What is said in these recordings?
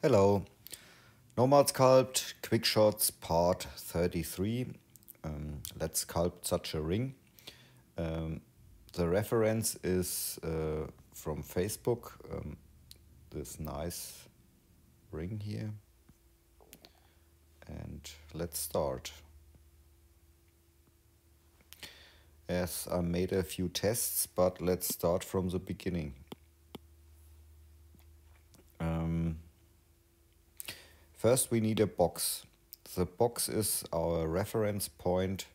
Hello, Nomad Sculpt, Quickshots part 33. Let's sculpt such a ring. The reference is from Facebook, this nice ring here. And let's start. Yes, I made a few tests, but let's start from the beginning. First we need a box. The box is our reference point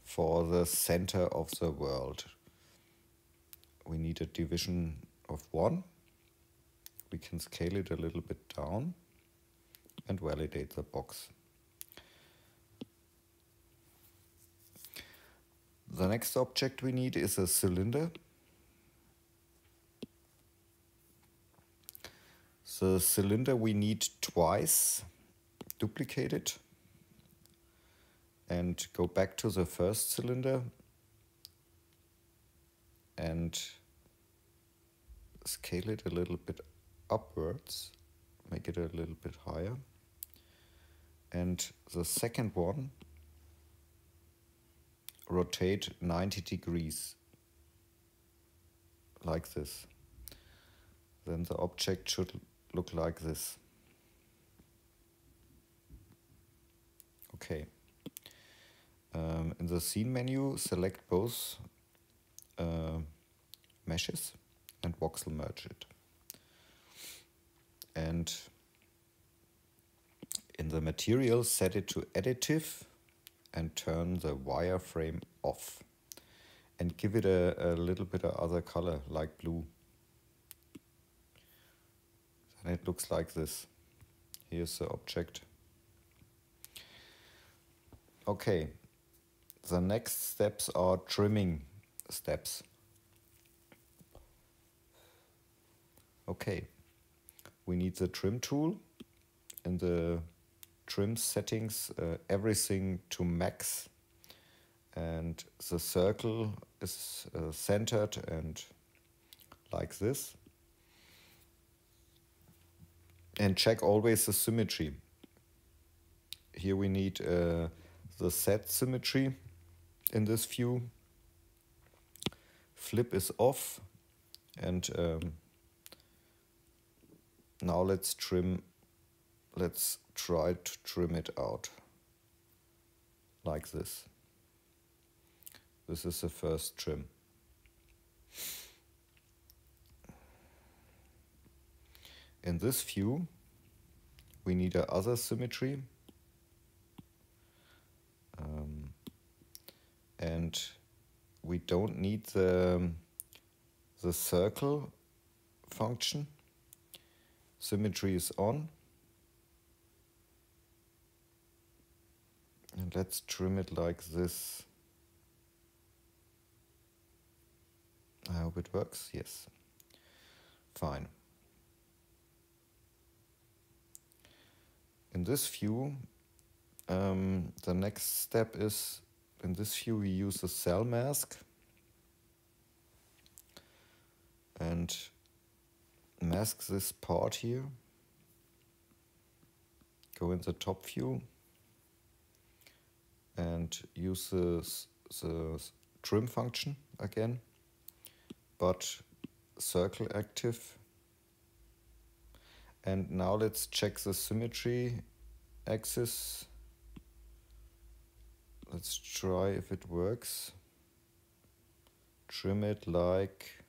for the center of the world. We need a division of 1. We can scale it a little bit down and validate the box. The next object we need is a cylinder. The cylinder we need twice. Duplicate it and go back to the first cylinder and scale it a little bit upwards, make it a little bit higher. And the second one, rotate 90 degrees, like this. Then the object should look like this. Okay. In the scene menu, select both meshes and voxel merge it. And in the material, set it to additive and turn the wireframe off. And give it a little bit of other color, like blue. Then it looks like this. Here's the object. Okay, the next steps are trimming steps. Okay, we need the trim tool. In the trim settings, everything to max. And the circle is centered and like this. And check always the symmetry. Here we need the set symmetry in this view. Flip is off, and now let's try to trim it out like this. This is the first trim. In this view we need a other symmetry. And we don't need the circle function. Symmetry is on. And let's trim it like this. I hope it works. Yes. Fine. In this view, the next step is, in this view we use a cell mask and mask this part here. Go in the top view and use the trim function again, but circle active. And now let's check the symmetry axis. Let's try if it works. Trim it like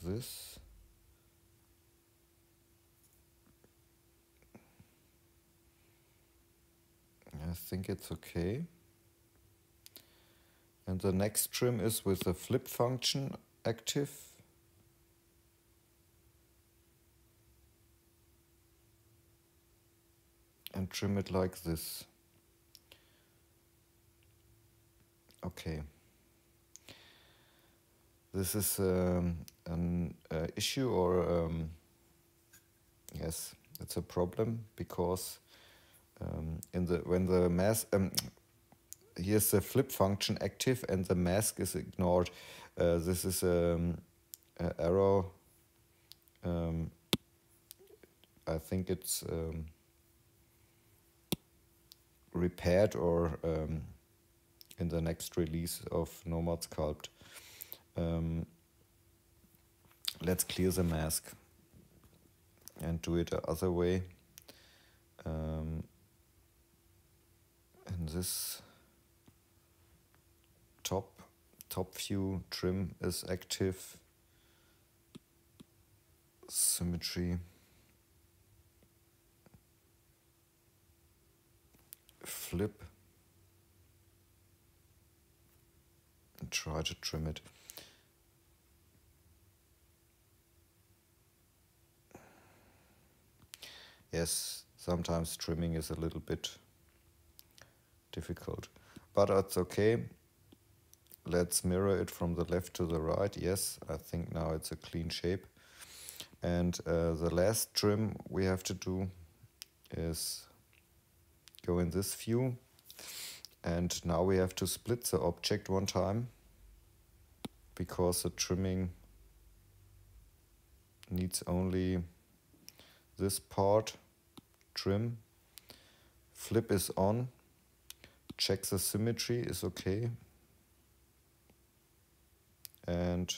this. I think it's okay. And the next trim is with the flip function active. And trim it like this. Okay. This is an issue, or yes, it's a problem, because when the mask here's the flip function active and the mask is ignored. This is an error I think it's repaired or in the next release of Nomad Sculpt. Let's clear the mask and do it the other way. And this top view trim is active. Symmetry. Flip. And try to trim it. Yes, sometimes trimming is a little bit difficult, but that's okay. Let's mirror it from the left to the right. Yes, I think now it's a clean shape. And the last trim we have to do is go in this view. And now we have to split the object one time, because the trimming needs only this part. Trim. Flip is on. Check the symmetry is okay. And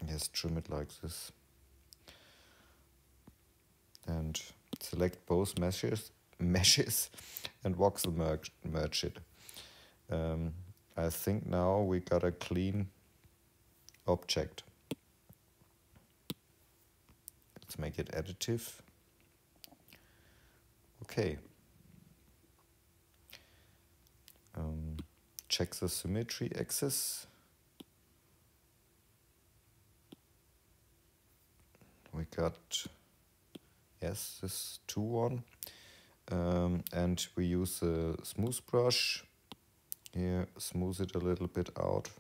yes, trim it like this. And select both meshes and voxel merge it. I think now we got a clean object. Let's make it additive. Okay. Check the symmetry axis. We got, yes, this 2-1. And we use the smooth brush. Here, smooth it a little bit out.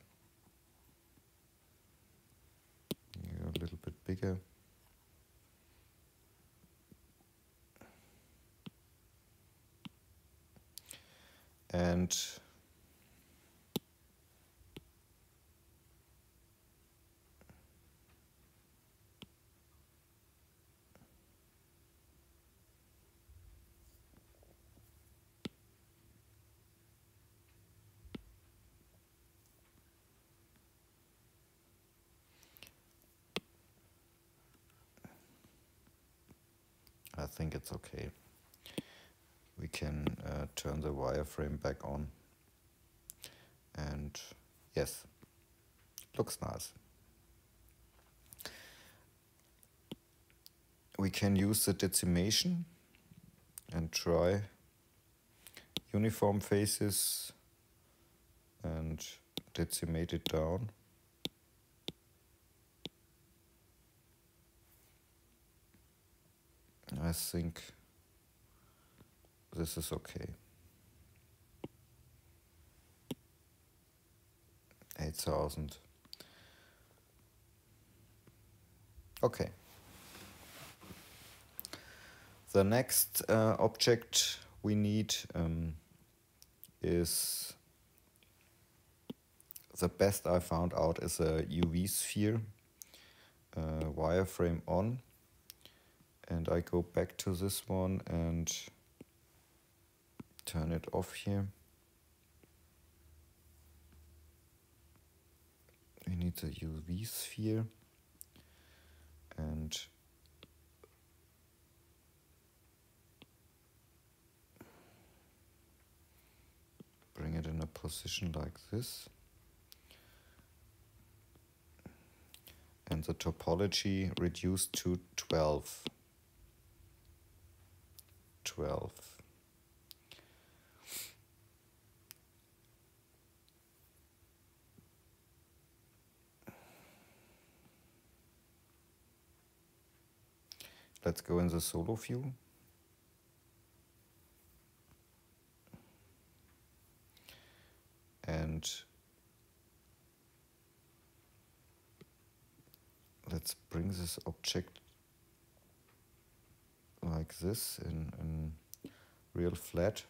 Here, a little bit bigger. And I think it's okay. We can turn the wireframe back on. And yes, looks nice. We can use the decimation and try uniform faces and decimate it down. I think this is okay. 8,000. Okay. The next object we need is, the best I found out is a UV sphere, wireframe on. And I go back to this one and turn it off here. We need the UV sphere and bring it in a position like this. And the topology reduced to 12. Let's go in the solo view. And let's bring this object like this in real flat,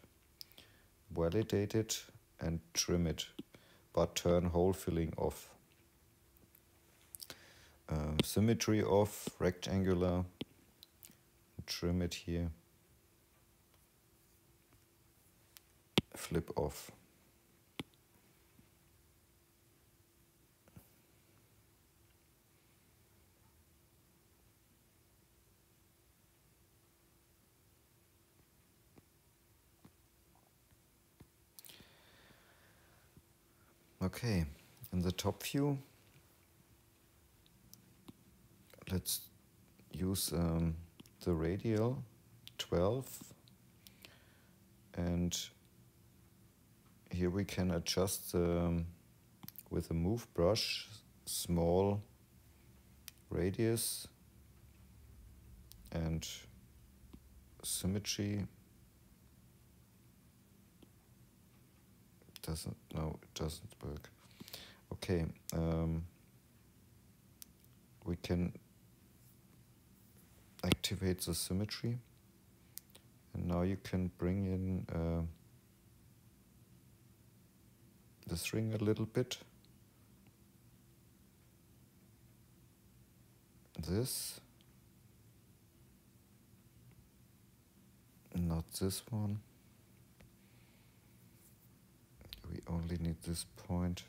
validate it and trim it, but turn hole filling off. Symmetry off, rectangular, trim it here, flip off. Okay, in the top view, let's use the radial 12, and here we can adjust with a move brush small radius and symmetry. No, it doesn't work. Okay, we can activate the symmetry, and now you can bring in this ring a little bit. This, not this one. We only need this point.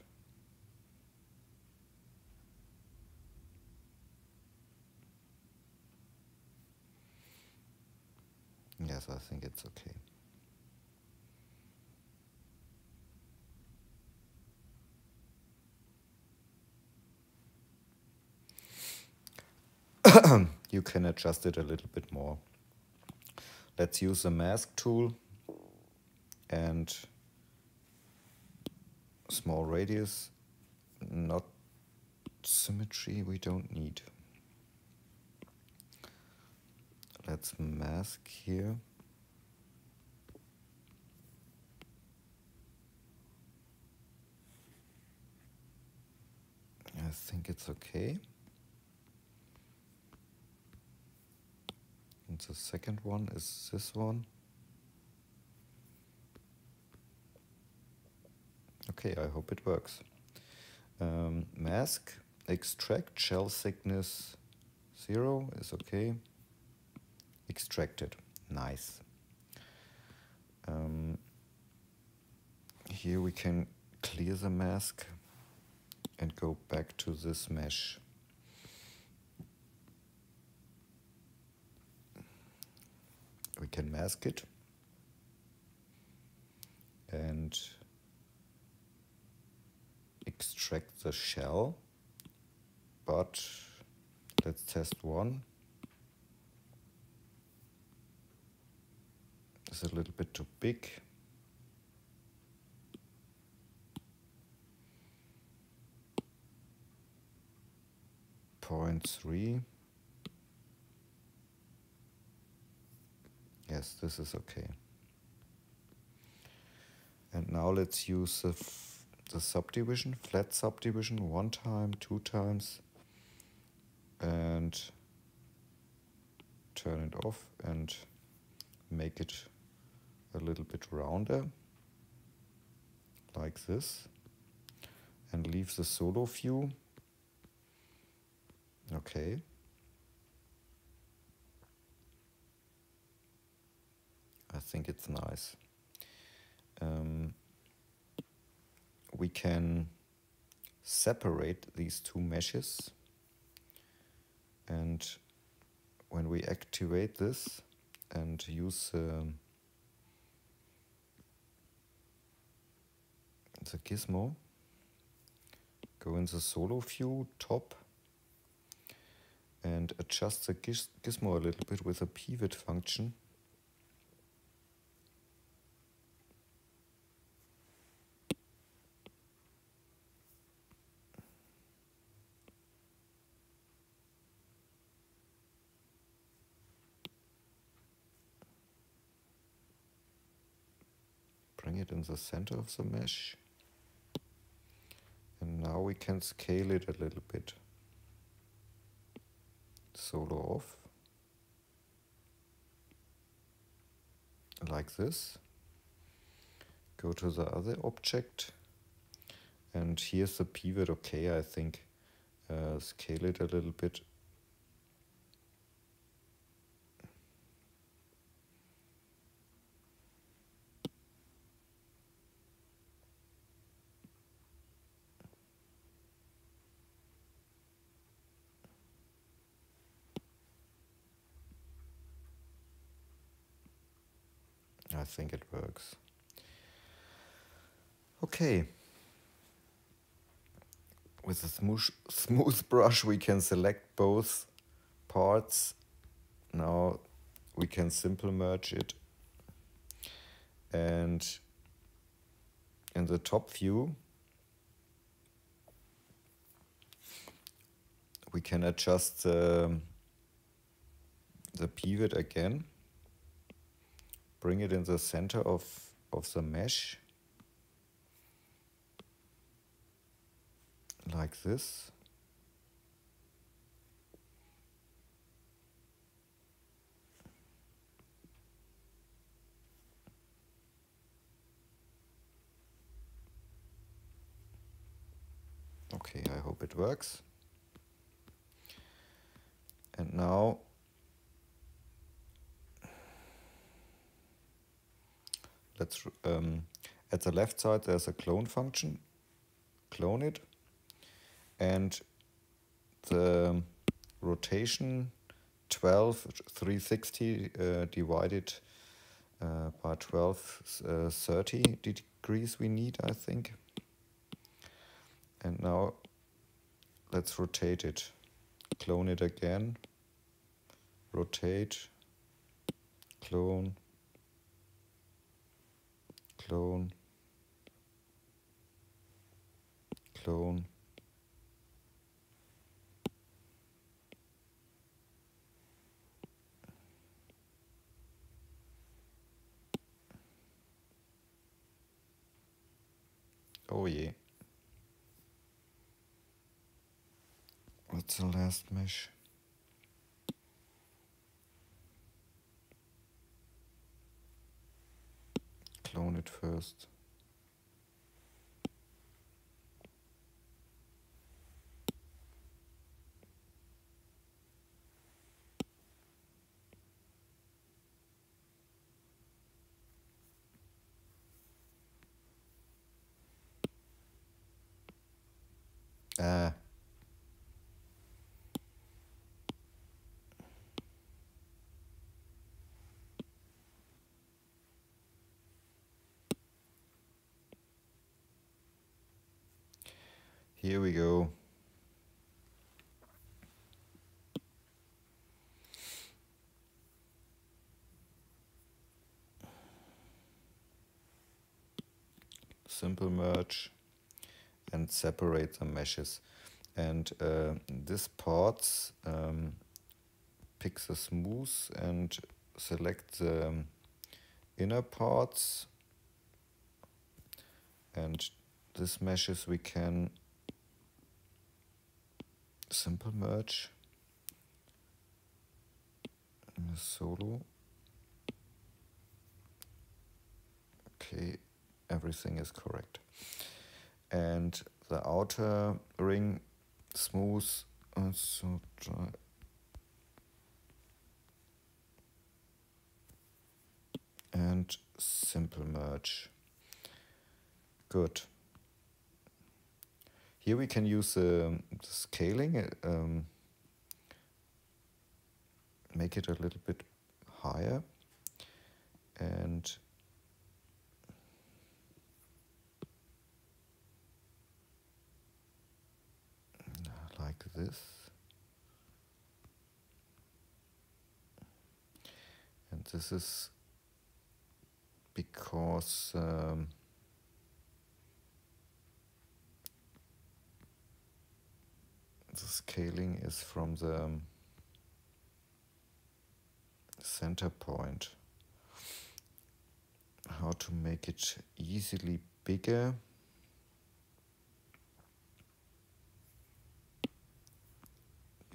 Yes, I think it's okay. You can adjust it a little bit more. Let's use the mask tool and small radius, not symmetry, we don't need. Let's mask here. I think it's okay. And the second one is this one. Okay, I hope it works. Mask, extract, shell thickness 0 is okay. Extracted, nice. Here we can clear the mask and go back to this mesh. We can mask it and extract the shell, but let's test one. It's a little bit too big. .3. Yes, this is okay. And now let's use the subdivision, flat subdivision, 1 time, 2 times, and turn it off and make it a little bit rounder, like this, and leave the solo view. Okay. I think it's nice. We can separate these two meshes, and when we activate this and use the gizmo, go in the solo view, top, and adjust the gizmo a little bit with a pivot function. Bring it in the center of the mesh. And now we can scale it a little bit. Solo off. Like this. Go to the other object. And here's the pivot, okay, I think. scale it a little bit. I think it works. Okay. With a smooth brush we can select both parts. Now we can simple merge it. And in the top view we can adjust the pivot again. Bring it in the center of the mesh, like this. Okay, I hope it works. And now let's at the left side there's a clone function. Clone it, and the rotation 12 360 divided by 12 30 degrees we need, I think. And now let's rotate it. Clone it again. Rotate. Clone. Clone. Clone. Oh yeah. What's the last mesh? Clone it first. Here we go. Simple merge and separate the meshes. And this parts, pick the smooth and select the inner parts. And this meshes we can simple merge in a solo. Okay, everything is correct. And the outer ring smooth, so dry. And simple merge. Good. Here we can use the scaling, make it a little bit higher, and like this. And this is because the scaling is from the center point. How to make it easily bigger?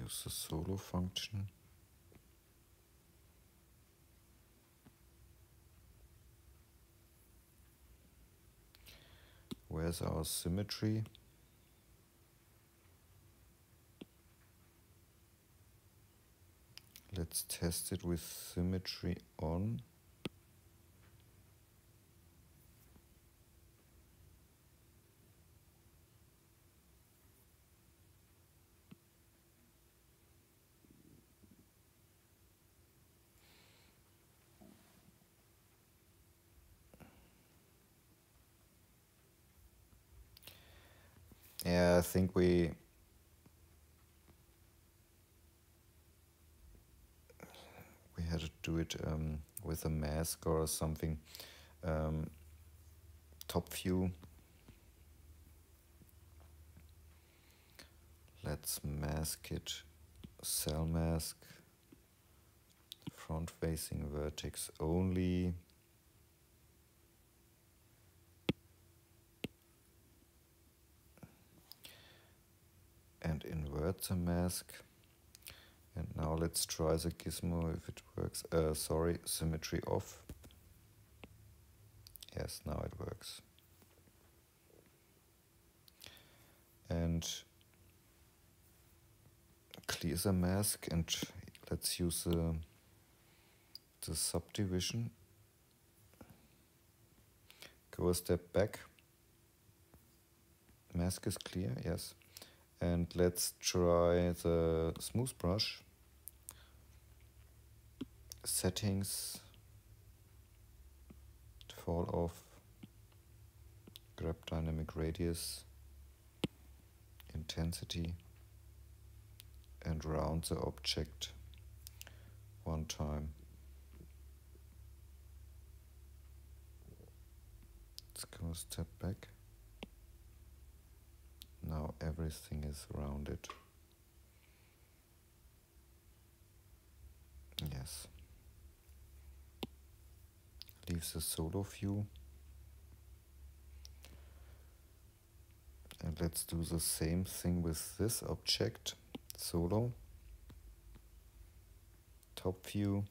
Use the solo function. Where's our symmetry? Let's test it with symmetry on. Yeah, I think we had to do it with a mask or something. Top view. Let's mask it. Cell mask. Front facing vertex only. And invert the mask. And now let's try the gizmo if it works. Sorry, symmetry off. Yes, now it works. And clear the mask and let's use the subdivision. Go a step back. Mask is clear, yes. And let's try the smooth brush. Settings. Fall off. Grab dynamic radius. Intensity. And round the object one time. Let's go a step back. Now everything is rounded. Yes. Leave the solo view. And let's do the same thing with this object. Solo. Top view.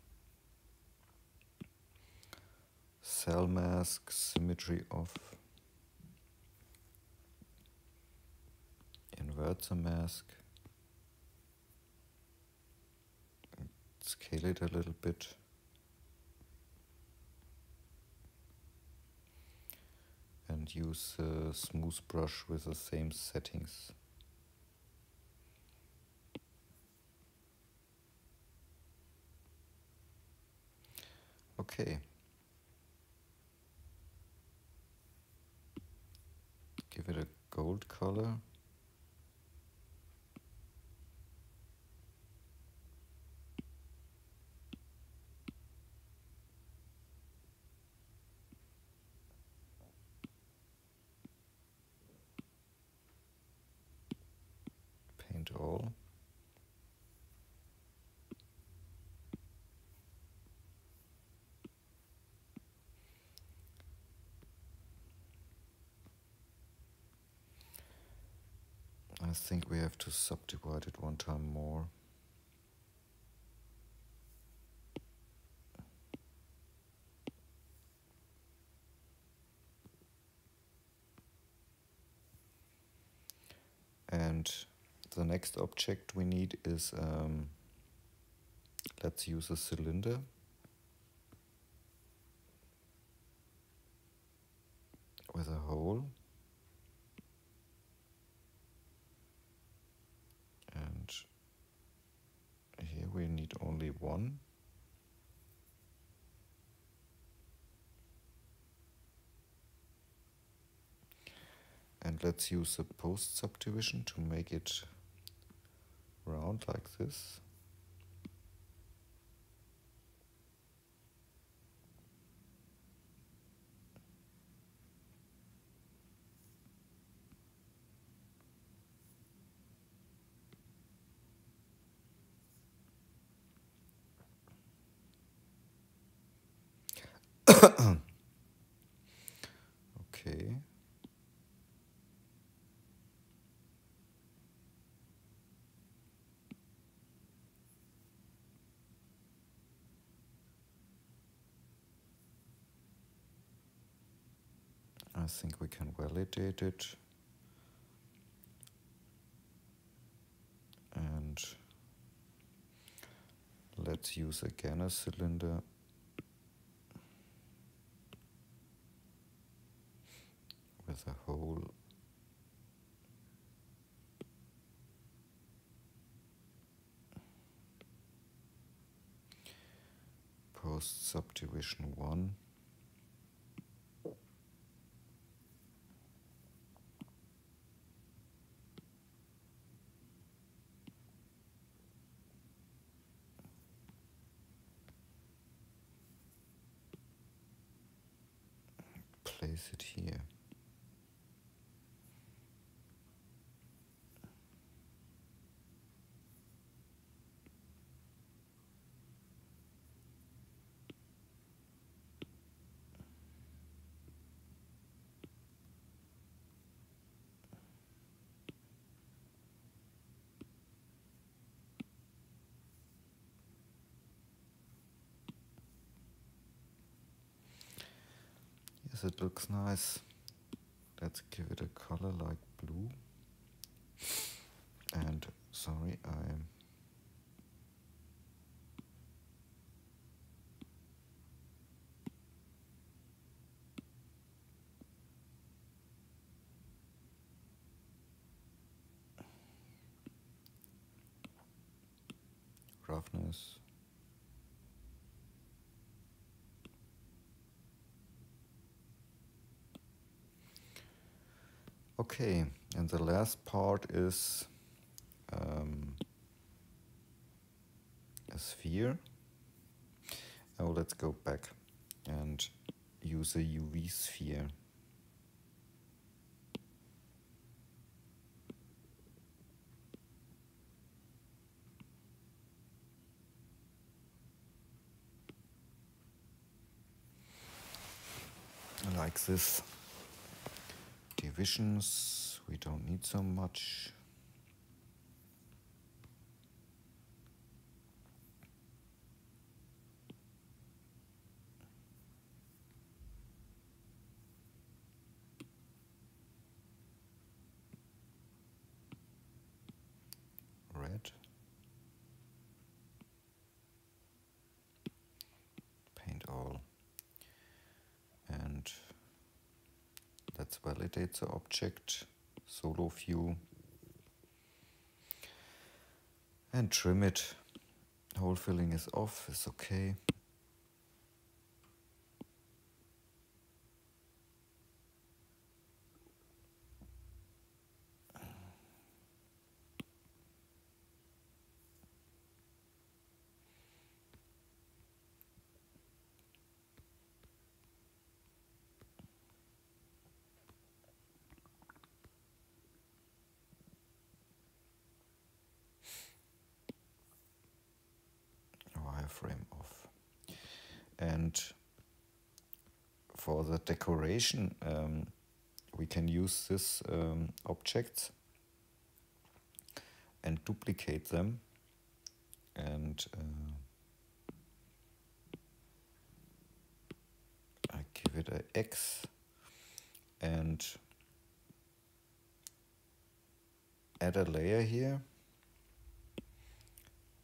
Cell mask, symmetry off. Invert the mask. Scale it a little bit. And use the smooth brush with the same settings. Okay. Give it a gold color. Paint all. I think we have to subdivide it one time more. And the next object we need is, let's use a cylinder. With a hole. And here we need only one. And let's use a post subdivision to make it round like this. Okay. I think we can validate it. And Let's use again a cylinder. With a hole. Post subdivision 1. Place it here. Yes, it looks nice. Let's give it a color like blue. And sorry, I'm roughness. Okay, and the last part is a sphere. Oh, let's go back and use a UV sphere. Like this. Divisions, we don't need so much. Red. Paint all. And let's validate the object. Solo view. And trim it. Hole filling is off, is okay. Wireframe off. And for the decoration, we can use this objects and duplicate them, and I give it a X and add a layer here.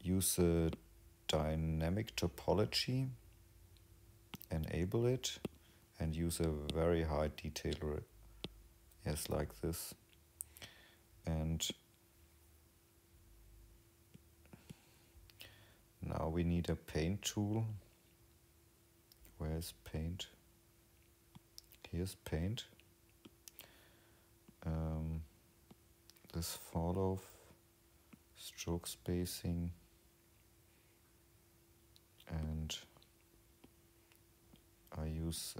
Use a dynamic topology, enable it, and use a very high detail rate. Yes, like this. And now we need a paint tool. Where is paint? Here's paint. This fall off, stroke spacing, and I use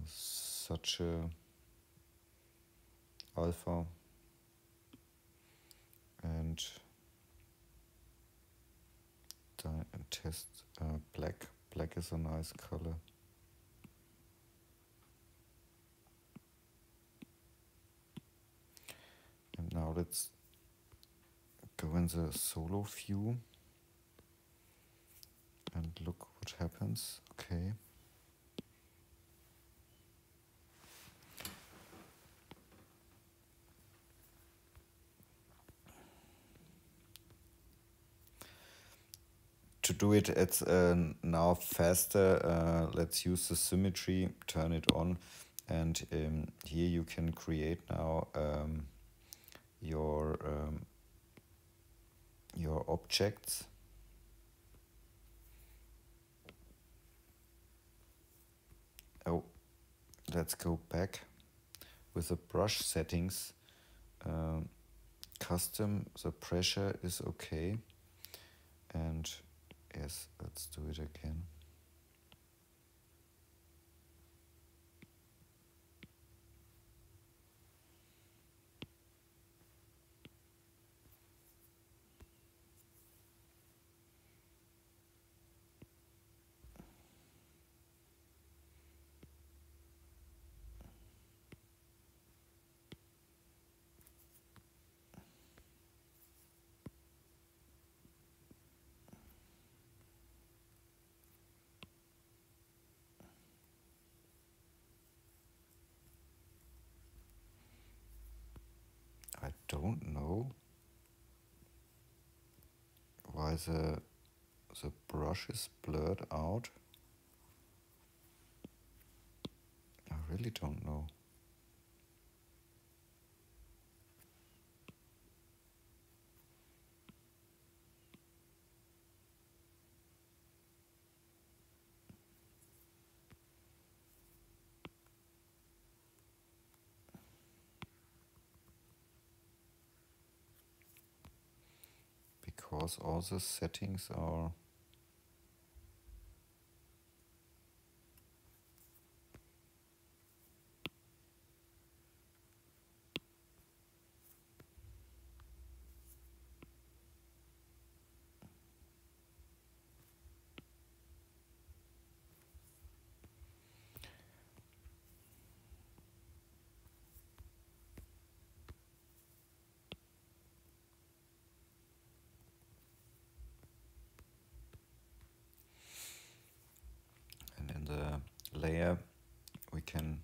such a alpha, and test black. Black is a nice color. And now let's go in the solo view and look what happens. Okay. to do it, it's now faster. Let's use the symmetry, turn it on, and here you can create now your objects. Oh, let's go back with the brush settings. Custom, the pressure is okay, and yes, let's do it again. I don't know why the brush is blurred out. I really don't know. Because all the settings are in the layer we can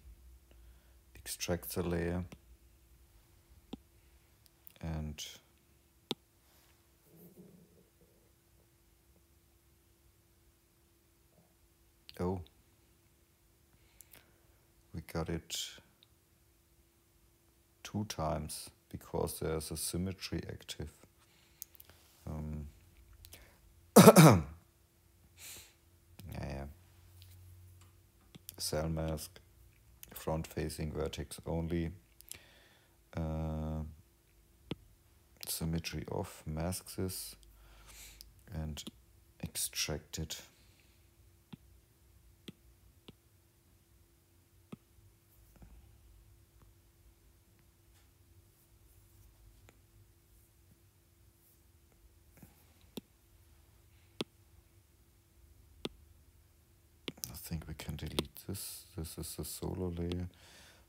extract the layer and oh, we got it 2 times because there's a symmetry active. Yeah. Cell mask, front facing vertex only, symmetry off, mask this and extract it. I think we can delete this. This is the solo layer.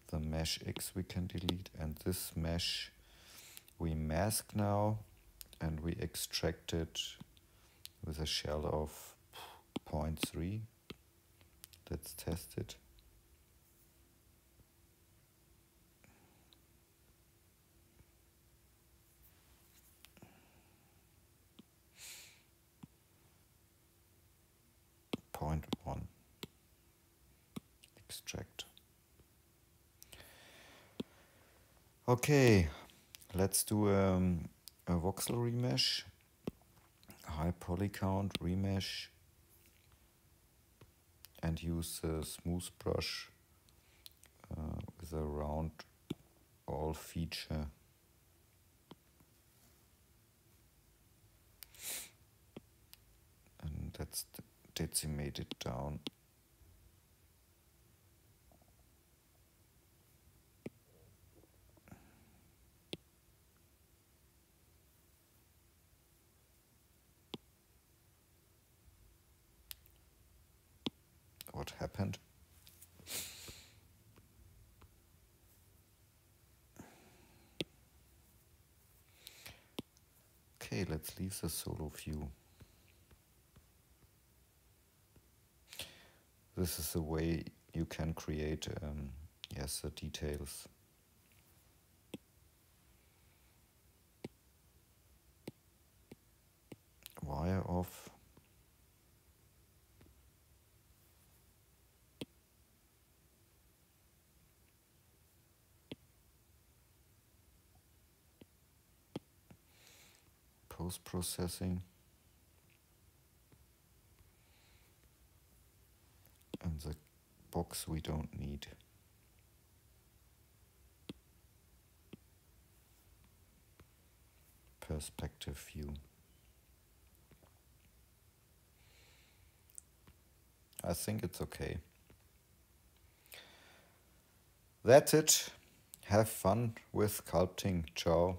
The mesh X we can delete, and this mesh we mask now and we extract it with a shell of 0.3. Let's test it. Point 1. Extract. Okay, let's do a voxel remesh. High poly count remesh. And use the smooth brush with a round all feature. And let's decimate it down. What happened? Okay, let's leave the solo view. This is the way you can create yes, the details. Wire off. post-processing. And the box we don't need. Perspective view. I think it's okay. That's it. Have fun with sculpting. Ciao.